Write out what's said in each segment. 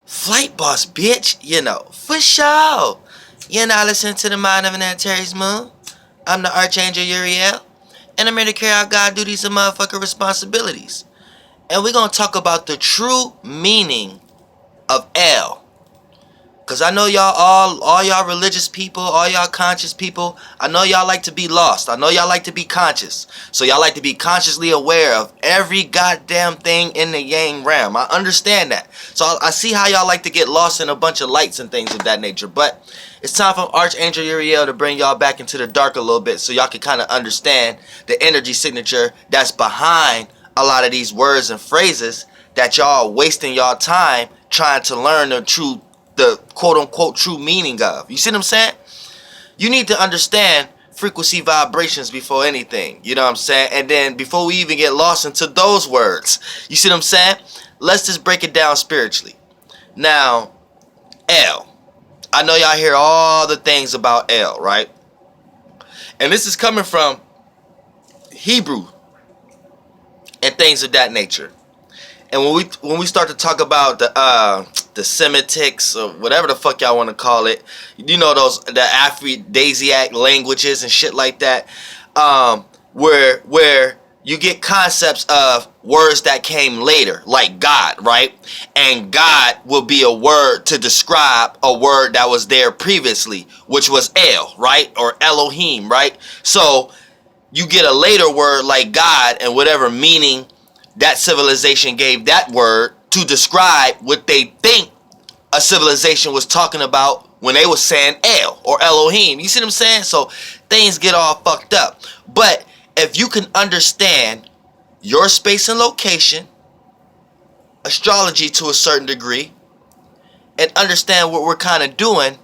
Flight boss, bitch, for sure. Listen to the mind of an Antares Moon. I'm the Archangel Uriel, and I'm here to carry out God duties and motherfucking responsibilities. And we're gonna talk about the true meaning of El. Cause I know y'all all y'all religious people, all y'all conscious people, I know y'all like to be lost. I know y'all like to be conscious. So y'all like to be consciously aware of every goddamn thing in the yang realm. I understand that. So I see how y'all like to get lost in a bunch of lights and things of that nature. But it's time for Archangel Uriel to bring y'all back into the dark a little bit so y'all can kind of understand the energy signature that's behind a lot of these words and phrases that y'all wasting y'all time trying to learn the quote-unquote true meaning of. You see what I'm saying? You need to understand frequency vibrations before anything. You know what I'm saying? And then before we even get lost into those words, you see what I'm saying? Let's just break it down spiritually. Now, El. I know y'all hear all the things about El, right? And this is coming from Hebrew and things of that nature. And when we start to talk about the Semitics or whatever the fuck y'all want to call it, the Aphrodisiac languages and shit like that, where you get concepts of words that came later, like God, right? And God will be a word to describe a word that was there previously, which was El, right? Or Elohim, right? So you get a later word like God and whatever meaning that civilization gave that word to describe what they think a civilization was talking about when they was saying El or Elohim. You see what I'm saying? So things get all fucked up. But if you can understand your space and location, astrology to a certain degree, and understand what we're kind of doing,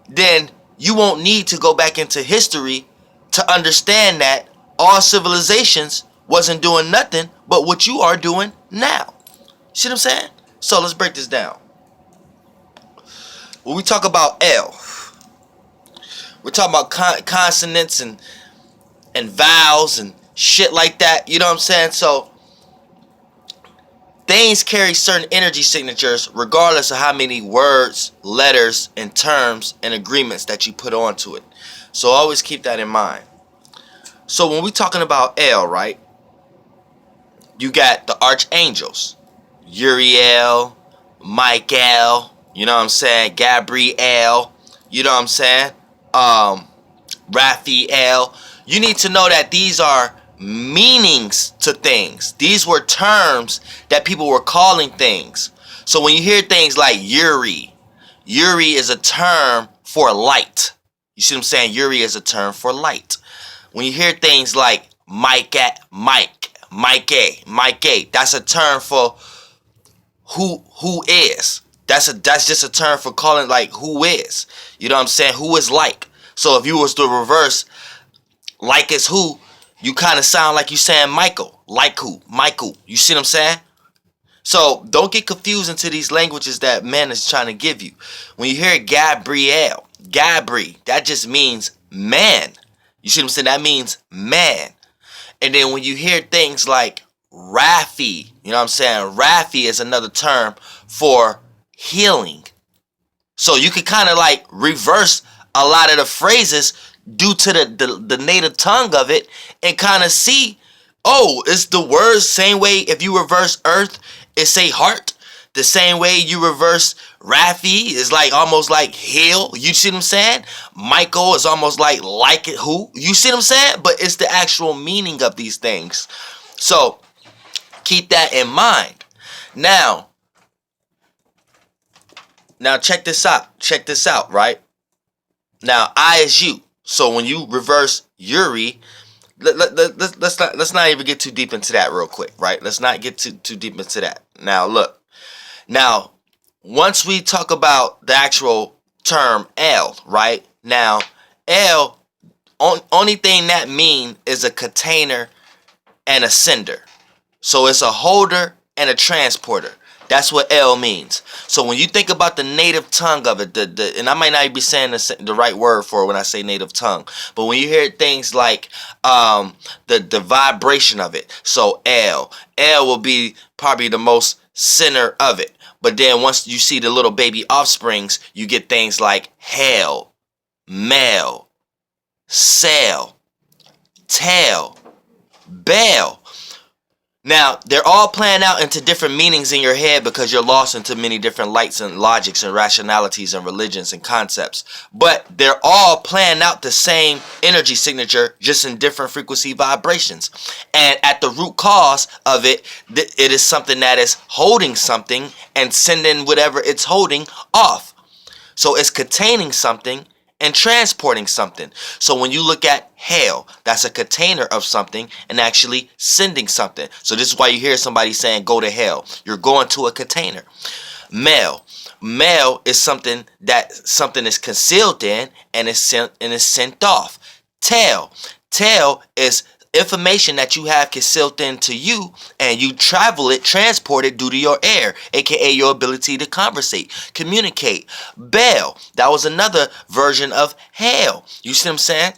then you won't need to go back into history to understand that all civilizations wasn't doing nothing but what you are doing now. See what I'm saying? So let's break this down. When we talk about El, we're talking about consonants and vowels and shit like that. You know what I'm saying? So things carry certain energy signatures regardless of how many words, letters, and terms and agreements that you put onto it. So always keep that in mind. So when we're talking about El, right? You got the Archangels, Uriel, Michael, you know what I'm saying, Gabriel, you know what I'm saying, Raphael. You need to know that these are meanings to things. These were terms that people were calling things. So when you hear things like Uri is a term for light. You see what I'm saying? Uri is a term for light. When you hear things like Mike, that's a term for who is. That's just a term for calling like who is. You know what I'm saying? Who is like. So if you was to reverse like is who, you kind of sound like you saying Michael. Like who? Michael. You see what I'm saying? So don't get confused into these languages that man is trying to give you. When you hear Gabriel, that just means man. You see what I'm saying? That means man. And then when you hear things like Raphi, you know what I'm saying? Raphi is another term for healing. So you could kind of like reverse a lot of the phrases due to the native tongue of it and kind of see, oh, it's the words same way if you reverse earth, it say heart. The same way you reverse Raphi is like almost like heal. You see what I'm saying? Michael is almost like it who. You see what I'm saying? But it's the actual meaning of these things. So keep that in mind. Now check this out. Check this out, right? Now I is you. So when you reverse Uri, let's not even get too deep into that real quick, right? Let's not get too deep into that. Now look. Now, once we talk about the actual term El, right? Now, El, only thing that mean is a container and a sender. So it's a holder and a transporter. That's what El means. So when you think about the native tongue of it, and I might not be saying the right word for it when I say native tongue, but when you hear things like the vibration of it, so El will be probably the most center of it. But then once you see the little baby offsprings, you get things like hail, male, sail, tail, bell. Now, they're all playing out into different meanings in your head because you're lost into many different lights and logics and rationalities and religions and concepts. But they're all playing out the same energy signature, just in different frequency vibrations. And at the root cause of it, it is something that is holding something and sending whatever it's holding off. So it's containing something and transporting something. So when you look at hail, that's a container of something and actually sending something. So this is why you hear somebody saying go to hell. You're going to a container. Mail is something that something is concealed in and is sent off. Tail is information that you have concealed into you, and you transport it due to your air, aka your ability to conversate, communicate. Bell, that was another version of hail. You see what I'm saying?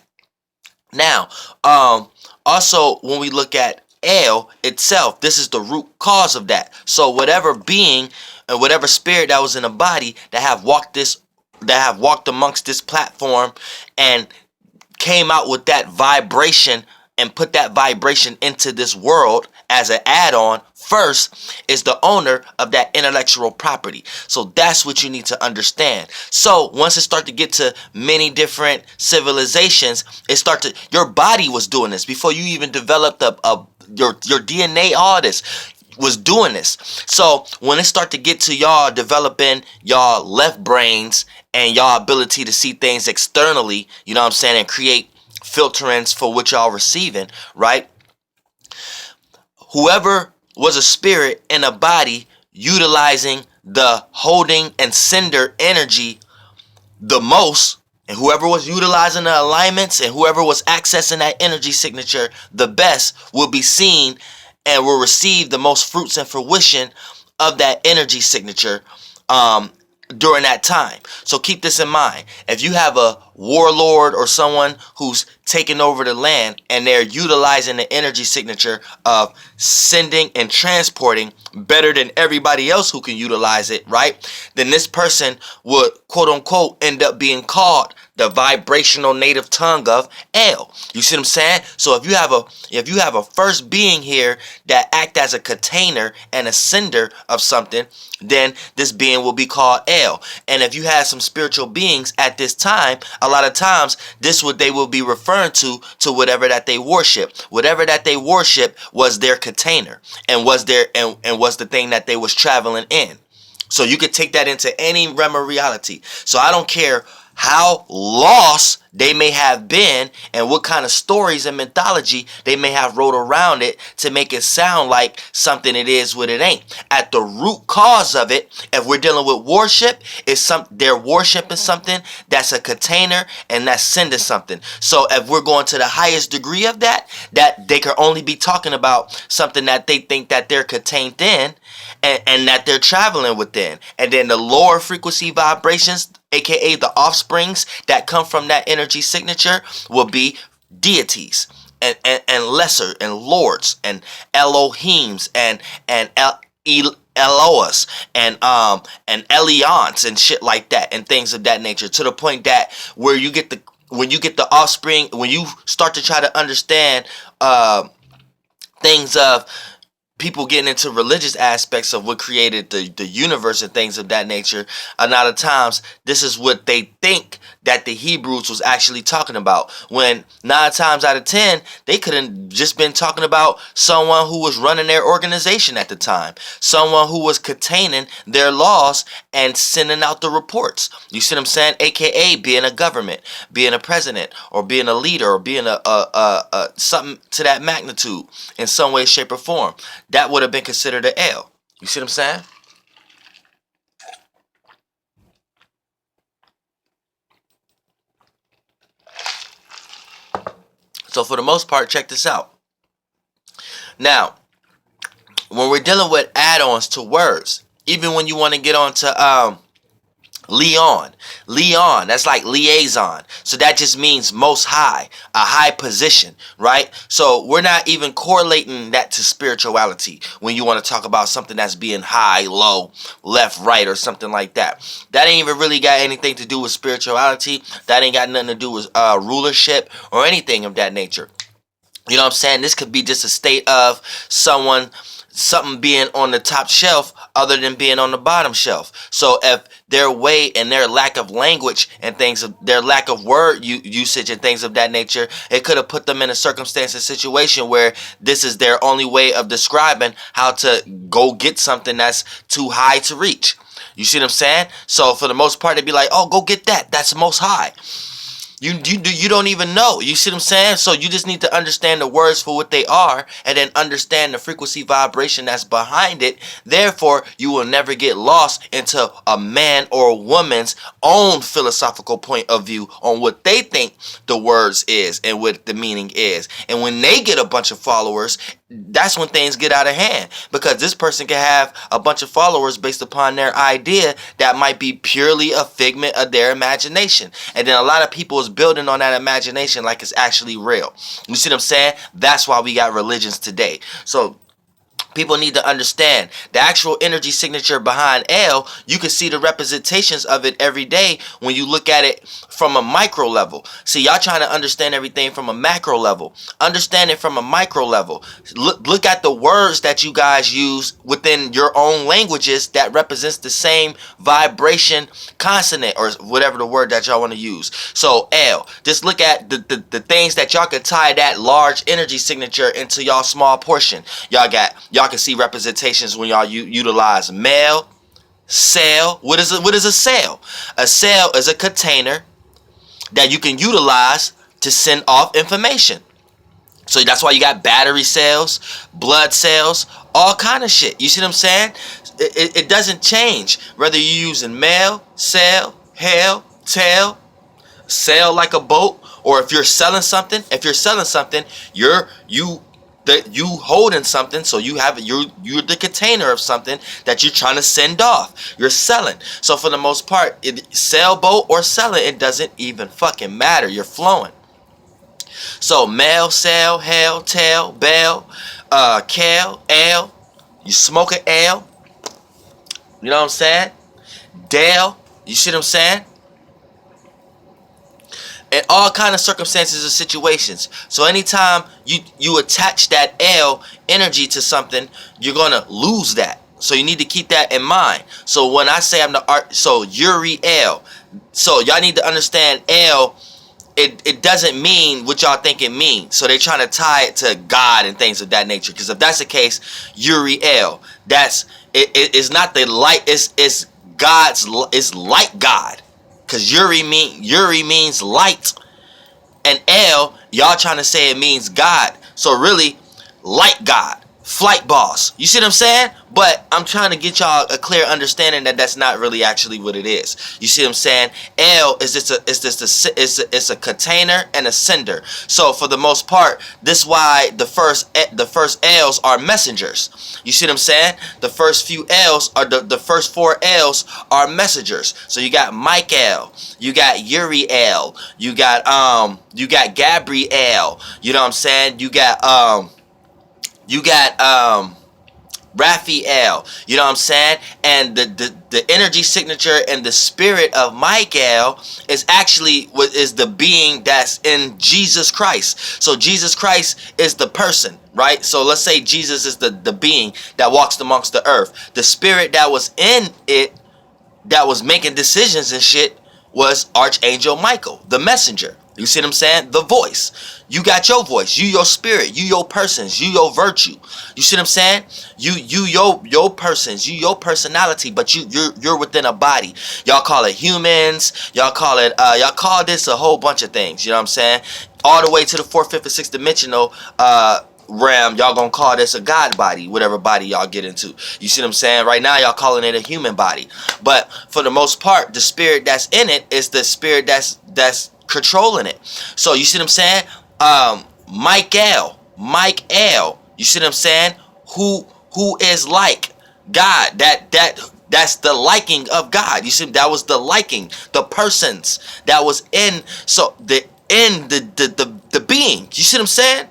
Now, also when we look at El itself, this is the root cause of that. So whatever being and whatever spirit that was in a body that have walked amongst this platform and came out with that vibration and put that vibration into this world as an add-on first is the owner of that intellectual property. So that's what you need to understand. So once it starts to get to many different civilizations, your body was doing this before you even developed your DNA. All this was doing this. So when it start to get to y'all developing y'all left brains and y'all ability to see things externally, you know what I'm saying, and create filterings for what y'all receiving, right? Whoever was a spirit in a body utilizing the holding and sender energy the most, and whoever was utilizing the alignments and whoever was accessing that energy signature the best will be seen and will receive the most fruits and fruition of that energy signature during that time. So keep this in mind. If you have a warlord or someone who's taking over the land and they're utilizing the energy signature of sending and transporting better than everybody else who can utilize it, right? Then this person would, quote unquote, end up being called the vibrational native tongue of El. You see what I'm saying? So if you have a first being here that act as a container and a sender of something, then this being will be called El. And if you have some spiritual beings at this time, a lot of times this what they will be referring to whatever that they worship. Whatever that they worship was their container and was the thing that they was traveling in. So you could take that into any realm of reality. So I don't care how lost they may have been and what kind of stories and mythology they may have wrote around it to make it sound like something it is what it ain't. At the root cause of it, if we're dealing with worship, they're worshiping something that's a container and that's sending something. So if we're going to the highest degree of that they can only be talking about something that they think that they're contained in and that they're traveling within. And then the lower frequency vibrations, aka the offsprings that come from that energy signature, will be deities and lesser and lords and Elohims and Elohas and Elions and shit like that and things of that nature, to the point that when you get the offspring, when you start to try to understand things of people getting into religious aspects of what created the universe and things of that nature, a lot of times this is what they think that the Hebrews was actually talking about, when 9 times out of 10 they could have just been talking about someone who was running their organization at the time, someone who was containing their laws and sending out the reports. You see what I'm saying? AKA being a government, being a president, or being a leader, or being a something to that magnitude in some way, shape, or form. That would have been considered an L. You see what I'm saying? So for the most part, check this out. Now, when we're dealing with add-ons to words, even when you want to get onto Leon. Leon, that's like liaison. So that just means most high, a high position, right? So we're not even correlating that to spirituality when you want to talk about something that's being high, low, left, right, or something like that. That ain't even really got anything to do with spirituality. That ain't got nothing to do with rulership or anything of that nature. You know what I'm saying? This could be just a state of something being on the top shelf other than being on the bottom shelf. So if their weight and their lack of language and things of their lack of word usage and things of that nature, it could have put them in a circumstance and situation where this is their only way of describing how to go get something that's too high to reach. You see what I'm saying? So for the most part, they'd be like, oh, go get that. That's most high. You don't even know. You see what I'm saying? So you just need to understand the words for what they are and then understand the frequency vibration that's behind it. Therefore, you will never get lost into a man or a woman's own philosophical point of view on what they think the words is and what the meaning is. And when they get a bunch of followers, that's when things get out of hand, because this person can have a bunch of followers based upon their idea that might be purely a figment of their imagination. And then a lot of people is building on that imagination like it's actually real. You see what I'm saying? That's why we got religions today. So people need to understand the actual energy signature behind El. You can see the representations of it every day when you look at it from a micro level. See, y'all trying to understand everything from a macro level. Understand it from a micro level. Look at the words that you guys use within your own languages that represents the same vibration consonant or whatever the word that y'all want to use. So El, just look at the things that y'all could tie that large energy signature into y'all small portion. Y'all can see representations when y'all utilize mail, cell. What is a cell? A cell is a container that you can utilize to send off information. So that's why you got battery cells, blood cells, all kind of shit. You see what I'm saying? It doesn't change whether you're using mail, cell, hail, tail, sail like a boat, or if you're selling something. If you're selling something, you holding something, so you're the container of something that you're trying to send off. You're selling. So for the most part, sailboat or selling, it doesn't even fucking matter. You're flowing. So mail, sail, hail, tail, bell, kale, ale. You smoke an ale. You know what I'm saying? Dale. You see what I'm saying? In all kind of circumstances or situations. So anytime you attach that L energy to something, you're gonna lose that. So you need to keep that in mind. So when I say I'm the Uriel, so y'all need to understand L. It doesn't mean what y'all think it means. So they're trying to tie it to God and things of that nature. Because if that's the case, Uriel, it's not the light. It's God's. It's like God. Because Uri means light. And El, y'all trying to say it means God. So really, light God. Flight boss. You see what I'm saying? But I'm trying to get y'all a clear understanding that that's not really actually what it is. You see what I'm saying? El is it's a container and a sender. So for the most part, this is why the first L's are messengers. You see what I'm saying? The first few L's are the first four L's are messengers. So you got Michael, you got Uriel, you got Gabriel. You know what I'm saying? You got Raphael, you know what I'm saying? And the energy signature and the spirit of Michael is actually what is the being that's in Jesus Christ. So Jesus Christ is the person, right? So let's say Jesus is the being that walks amongst the earth. The spirit that was in it, that was making decisions and shit, was Archangel Michael, the messenger. You see what I'm saying? The voice. You got your voice. You your spirit. You your persons. You your virtue. You see what I'm saying? You your persons. You your personality. But you're within a body. Y'all call it humans. Y'all call this a whole bunch of things. You know what I'm saying? All the way to the 4th, 5th, and 6th dimensional realm. Y'all gonna call this a God body. Whatever body y'all get into. You see what I'm saying? Right now y'all calling it a human body. But for the most part, the spirit that's in it is the spirit that's controlling it. So you see what I'm saying? Michael, you see what I'm saying? Who is like God? That That's the liking of God. You see, that was the liking, the persons that was in, so the being. You see what I'm saying?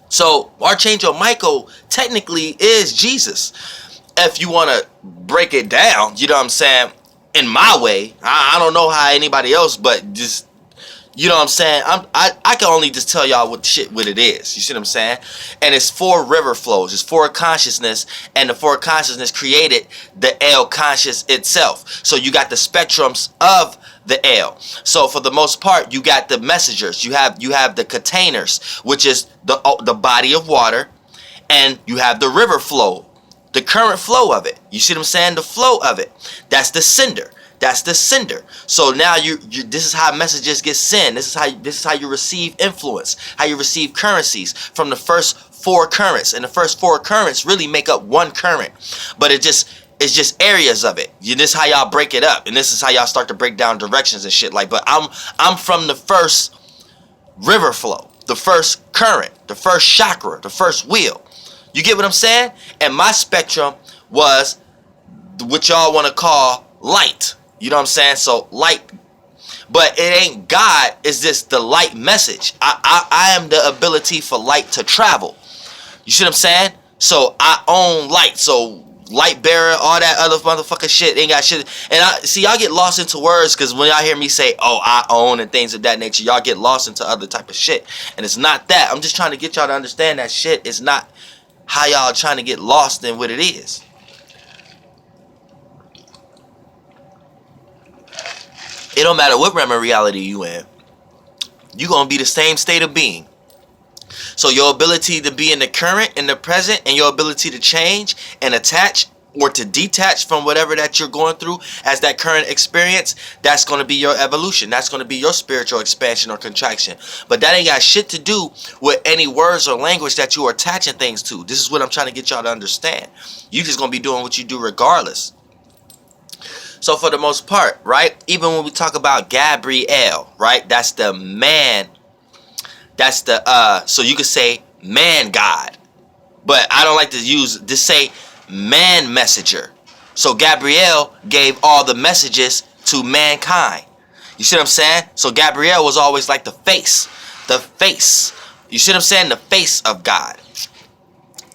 So Archangel Michael technically is Jesus. If you want to break it down, you know what I'm saying? In my way, I don't know how anybody else, but just, you know what I'm saying? I can only just tell y'all what it is. You see what I'm saying? And it's 4 river flows. It's 4 consciousness, and the 4 consciousness created the El conscious itself. So you got the spectrums of the El. So for the most part, you got the messengers. You have the containers, which is the body of water, and you have the river flow, the current flow of it. You see what I'm saying? The flow of it. That's the sender. That's the sender. So now this is how messages get sent. This is how you receive influence, how you receive currencies from the first 4 currents. And the first 4 currents really make up one current. But it's just areas of it. This is how y'all break it up. And this is how y'all start to break down directions and shit like. But I'm from the first river flow, the first current, the first chakra, the first wheel. You get what I'm saying? And my spectrum was what y'all want to call light. You know what I'm saying? So light, but it ain't God. It's just the light message. I am the ability for light to travel. You see what I'm saying? So I own light. So light bearer, all that other motherfucking shit ain't got shit. And I see y'all get lost into words because when y'all hear me say, "Oh, I own" and things of that nature, y'all get lost into other type of shit. And it's not that. I'm just trying to get y'all to understand that shit is not how y'all trying to get lost in what it is. It don't matter what realm of reality you in. You gonna be the same state of being. So your ability to be in the current, in the present, and your ability to change and attach or to detach from whatever that you're going through as that current experience, that's going to be your evolution. That's going to be your spiritual expansion or contraction. But that ain't got shit to do with any words or language that you are attaching things to. This is what I'm trying to get y'all to understand. You just going to be doing what you do regardless. So for the most part, right, even when we talk about Gabriel, right, that's the man, that's the, so you could say man God, but I don't like to say man messenger. So Gabriel gave all the messages to mankind. You see what I'm saying? So Gabriel was always like the face. You see what I'm saying? The face of God.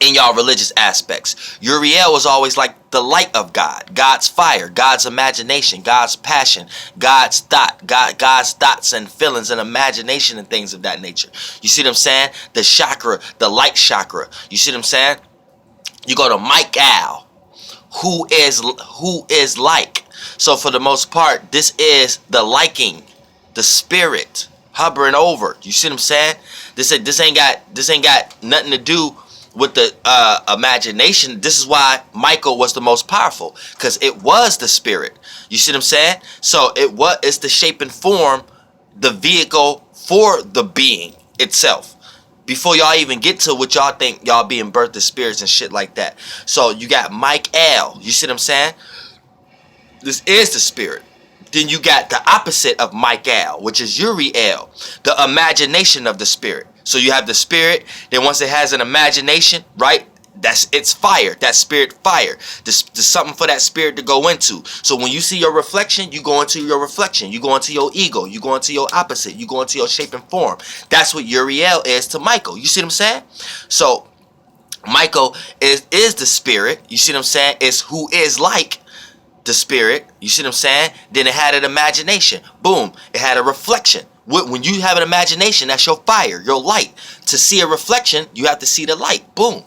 In y'all religious aspects, Uriel was always like the light of God, God's fire, God's imagination, God's passion, God's thoughts and feelings and imagination and things of that nature. You see what I'm saying? The chakra, the light chakra. You see what I'm saying? You go to Michael, who is like. So for the most part, this is the liking, the spirit hovering over. You see what I'm saying? This ain't got nothing to do with the imagination. This is why Michael was the most powerful, because it was the spirit. You see what I'm saying? So it's the shape and form, the vehicle for the being itself. Before y'all even get to what y'all think y'all being birthed as spirits and shit like that. So you got Michael. You see what I'm saying? This is the spirit. Then you got the opposite of Michael, which is Uriel, the imagination of the spirit. So you have the spirit, then once it has an imagination, right? It's fire. That spirit fire. There's something for that spirit to go into. So when you see your reflection, you go into your reflection. You go into your ego. You go into your opposite. You go into your shape and form. That's what Uriel is to Michael. You see what I'm saying? So Michael is the spirit. You see what I'm saying? It's who is like the spirit. You see what I'm saying? Then it had an imagination. Boom. It had a reflection. When you have an imagination, that's your fire, your light. To see a reflection, you have to see the light. Boom.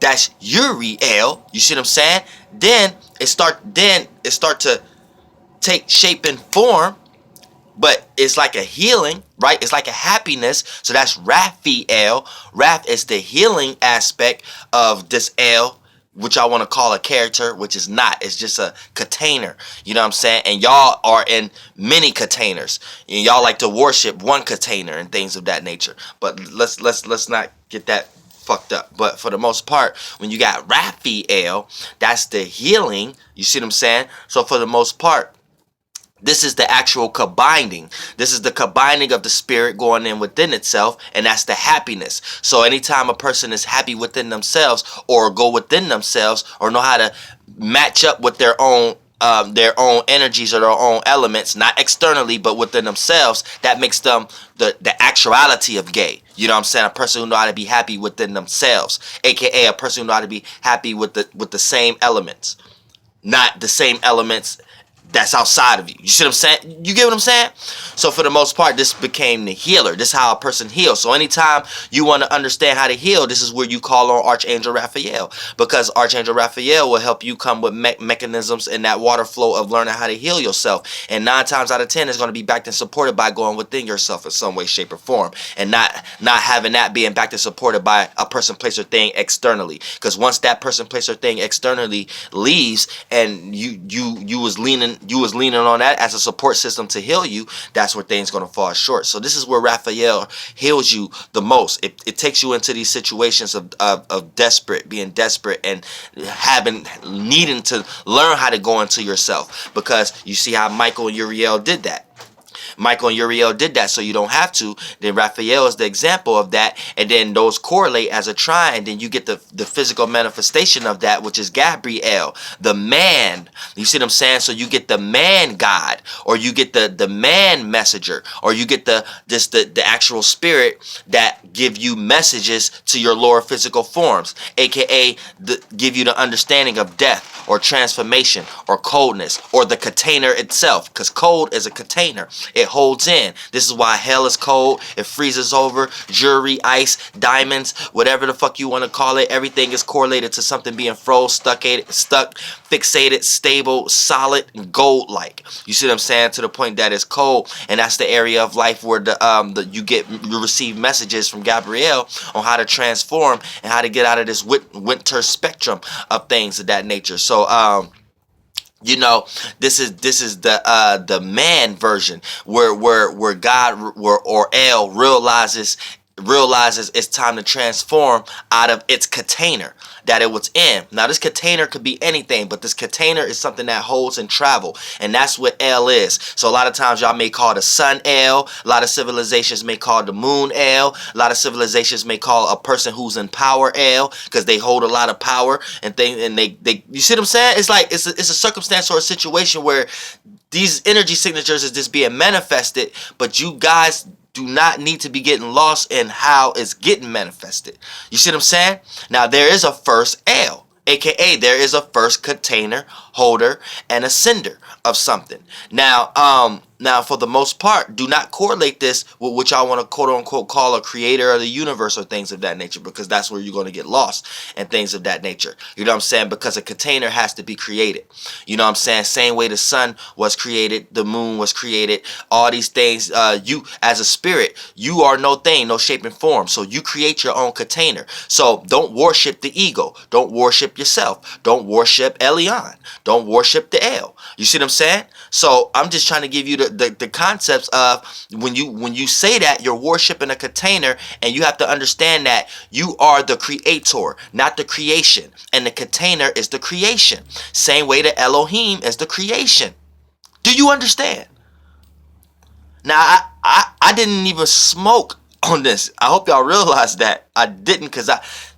That's Uriel. You see what I'm saying? Then it start to take shape and form, but it's like a healing, right? It's like a happiness. So that's Raphael. Raph is the healing aspect of this El, which I want to call a character, which is not. It's just a container. You know what I'm saying? And y'all are in many containers. And y'all like to worship one container and things of that nature. But let's not get that fucked up. But for the most part, when you got Raphael, that's the healing. You see what I'm saying? So for the most part, This is the actual combining. This is the combining of the spirit going in within itself, and that's the happiness. So anytime a person is happy within themselves, or go within themselves, or know how to match up with their own energies or their own elements, not externally but within themselves, that makes them the actuality of gay. You know what I'm saying? A person who know how to be happy within themselves, aka a person who know how to be happy with the same elements, not the same elements that's outside of you. You see what I'm saying? You get what I'm saying? So for the most part, this became the healer. This is how a person heals. So anytime you want to understand how to heal, this is where you call on Archangel Raphael, because Archangel Raphael will help you come with mechanisms in that water flow of learning how to heal yourself. And 9 times out of 10 is going to be backed and supported by going within yourself in some way, shape, or form, and not having that being backed and supported by a person, place, or thing externally. Because once that person, place, or thing externally leaves, and you was leaning on that as a support system to heal you, that's where things going to fall short. So this is where Raphael heals you the most. It takes you into these situations of being desperate and needing to learn how to go into yourself, because you see how Michael and Uriel did that. Michael and Uriel did that, so you don't have to. Then Raphael is the example of that, and then those correlate as a trine, and then you get the physical manifestation of that, which is Gabriel, the man. You see what I'm saying? So you get the man God, or you get the man messenger, or you get the actual spirit that give you messages to your lower physical forms, aka give you the understanding of death, or transformation, or coldness, or the container itself, because cold is a container. It holds in. This is why hell is cold. It freezes over. Jewelry, ice, diamonds, whatever the fuck you want to call it. Everything is correlated to something being froze, stuck, fixated, stable, solid, and gold-like. You see what I'm saying? To the point that it's cold, and that's the area of life where you receive messages from Gabriel on how to transform and how to get out of this winter spectrum of things of that nature. So you know, this is the man version where God, where Uriel realizes it's time to transform out of its container that it was in. Now this container could be anything, but this container is something that holds and travel, and that's what El is. So a lot of times y'all may call the sun El, a lot of civilizations may call the moon El, a lot of civilizations may call a person who's in power El, because they hold a lot of power and things, and they you see what I'm saying? It's like it's a circumstance or a situation where these energy signatures is just being manifested, but you guys do not need to be getting lost in how it's getting manifested. You see what I'm saying? Now there is a first L, aka there is a first container, holder, and a sender of something. Now for the most part, do not correlate this with what y'all want to quote unquote call a creator of the universe or things of that nature, because that's where you're going to get lost and things of that nature. You know what I'm saying? Because a container has to be created. You know what I'm saying? Same way the sun was created, the moon was created, all these things. You as a spirit, you are no thing, no shape and form. So you create your own container. So don't worship the ego. Don't worship yourself. Don't worship ELOHIM. Don't worship the El. You see what I'm saying? So I'm just trying to give you the concepts of when you say that you're worshiping a container, and you have to understand that you are the creator, not the creation, and the container is the creation. Same way the Elohim is the creation. Do you understand? Now I didn't even smoke on this. I hope y'all realize that I didn't, because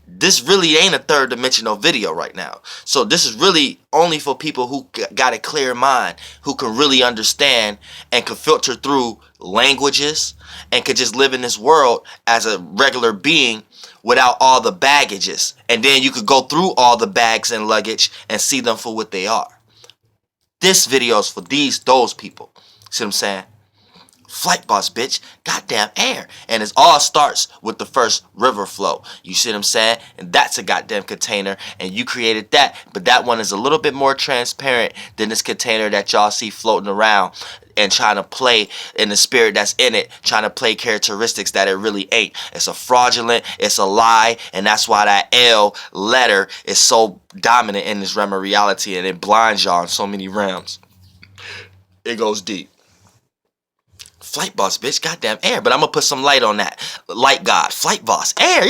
this really ain't a third dimensional video right now. So this is really only for people who got a clear mind, who can really understand and can filter through languages and could just live in this world as a regular being without all the baggages. And then you could go through all the bags and luggage and see them for what they are. This video is for those people. See what I'm saying? Flight boss, bitch. Goddamn air. And it all starts with the first river flow. You see what I'm saying? And that's a goddamn container. And you created that. But that one is a little bit more transparent than this container that y'all see floating around and trying to play in the spirit that's in it, trying to play characteristics that it really ain't. It's a fraudulent, it's a lie, and that's why that L letter is so dominant in this realm of reality, and it blinds y'all in so many realms. It goes deep. Flight boss, bitch, goddamn air. But I'm gonna put some light on that. Light God, flight boss, air.